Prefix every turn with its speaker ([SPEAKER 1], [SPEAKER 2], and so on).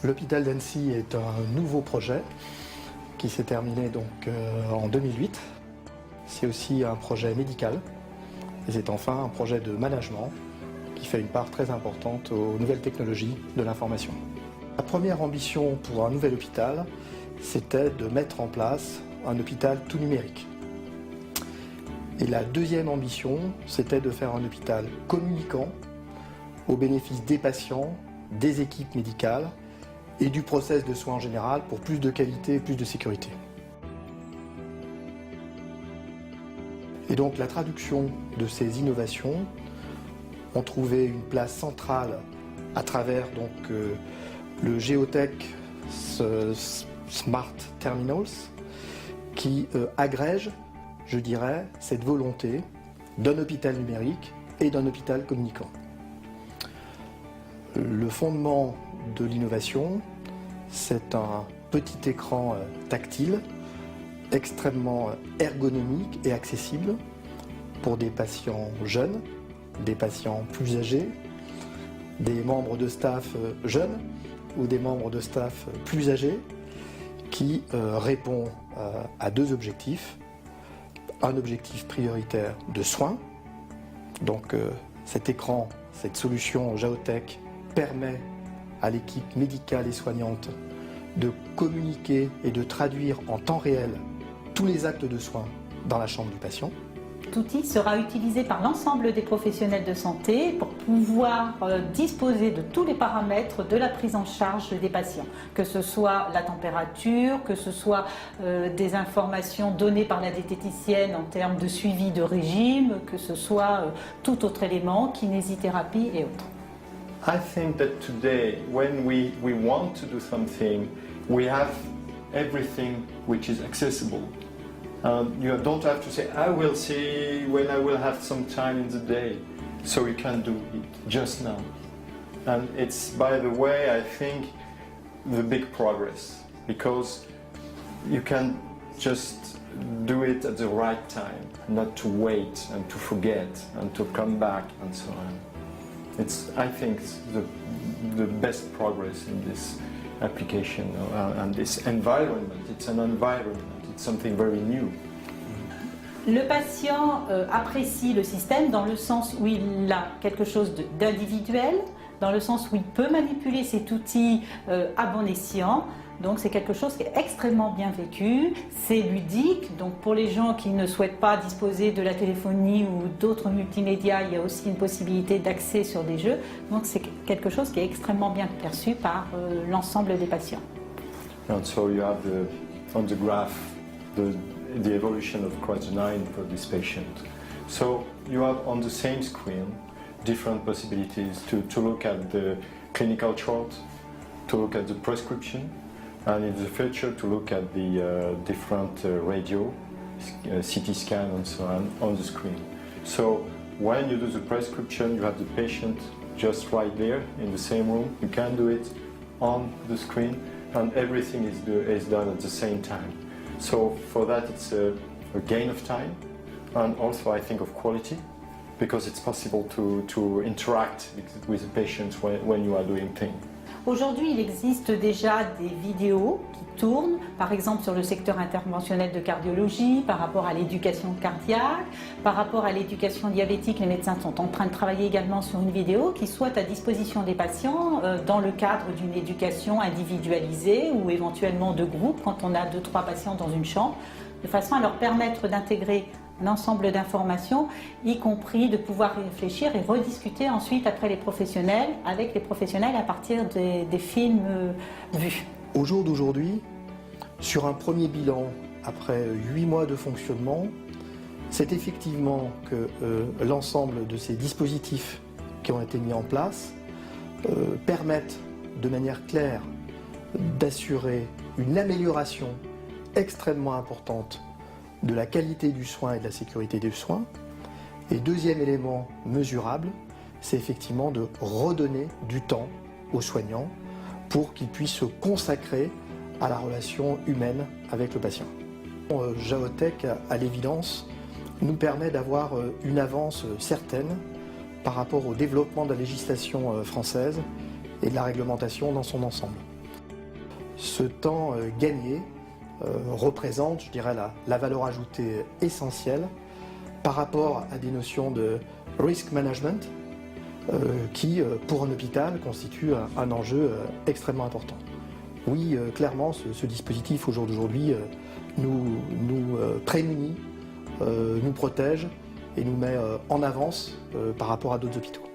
[SPEAKER 1] L'hôpital d'Annecy est un nouveau projet qui s'est terminé en 2008. C'est aussi un projet médical et c'est enfin un projet de management qui fait une part très importante aux nouvelles technologies de l'information. La première ambition pour un nouvel hôpital, c'était de mettre en place un hôpital tout numérique. Et la deuxième ambition, c'était de faire un hôpital communicant au bénéfice des patients, des équipes médicales et du process de soins en général pour plus de qualité et plus de sécurité. Et donc la traduction de ces innovations ont trouvé une place centrale à travers le Geotech Smart Terminals qui agrège, je dirais, cette volonté d'un hôpital numérique et d'un hôpital communicant. Le fondement de l'innovation, c'est un petit écran tactile, extrêmement ergonomique et accessible pour des patients jeunes, des patients plus âgés, des membres de staff jeunes ou des membres de staff plus âgés, qui répond à deux objectifs. Un objectif prioritaire de soins. Donc cet écran, cette solution Geotech permet à l'équipe médicale et soignante de communiquer et de traduire en temps réel tous les actes de soins dans la chambre du patient.
[SPEAKER 2] Cet outil sera utilisé par l'ensemble des professionnels de santé pour pouvoir disposer de tous les paramètres de la prise en charge des patients, que ce soit la température, que ce soit des informations données par la diététicienne en termes de suivi de régime, que ce soit tout autre élément, kinésithérapie et autres.
[SPEAKER 3] I think that today, when we want to do something, we have everything which is accessible. You don't have to say, I will see when I will have some time in the day. So you can do it just now. And it's, by the way, I think, the big progress. Because you can just do it at the right time, not to wait and to forget and to come back and so on. It's, I think, the best progress in this application and this environment. It's an environment. It's something very new.
[SPEAKER 2] Le patient apprécie le système dans le sens où il a quelque chose d'individuel, dans le sens où il peut manipuler cet outil à bon escient. Donc c'est quelque chose qui est extrêmement bien vécu, c'est ludique, donc pour les gens qui ne souhaitent pas disposer de la téléphonie ou d'autres multimédias, il y a aussi une possibilité d'accès sur des jeux, donc c'est quelque chose qui est extrêmement bien perçu par l'ensemble des patients.
[SPEAKER 3] And so you have on the graph the evolution of Cryogenic for this patient. So you have on the same screen different possibilities to look at the clinical chart, to look at the prescription, and in the future to look at the different radio, CT scan and so on the screen. So when you do the prescription, you have the patient just right there in the same room. You can do it on the screen and everything is done at the same time. So for that it's a gain of time and also I think of quality because it's possible to interact with the patients when you are doing things.
[SPEAKER 2] Aujourd'hui, il existe déjà des vidéos qui tournent, par exemple sur le secteur interventionnel de cardiologie, par rapport à l'éducation cardiaque, par rapport à l'éducation diabétique. Les médecins sont en train de travailler également sur une vidéo qui soit à disposition des patients dans le cadre d'une éducation individualisée ou éventuellement de groupe quand on a 2-3 patients dans une chambre, de façon à leur permettre d'intégrer l'ensemble d'informations, y compris de pouvoir réfléchir et rediscuter ensuite après avec les professionnels à partir des films vus.
[SPEAKER 1] Au jour d'aujourd'hui, sur un premier bilan, après 8 mois de fonctionnement, c'est effectivement que l'ensemble de ces dispositifs qui ont été mis en place permettent de manière claire d'assurer une amélioration extrêmement importante de la qualité du soin et de la sécurité des soins. Et deuxième élément mesurable, c'est effectivement de redonner du temps aux soignants pour qu'ils puissent se consacrer à la relation humaine avec le patient. Geotech, à l'évidence, nous permet d'avoir une avance certaine par rapport au développement de la législation française et de la réglementation dans son ensemble. Ce temps gagné représente, je dirais, la valeur ajoutée essentielle par rapport à des notions de risk management qui, pour un hôpital, constituent un enjeu extrêmement important. Oui, clairement, ce dispositif, au jour d'aujourd'hui, nous prémunit, nous protège et nous met en avance par rapport à d'autres hôpitaux.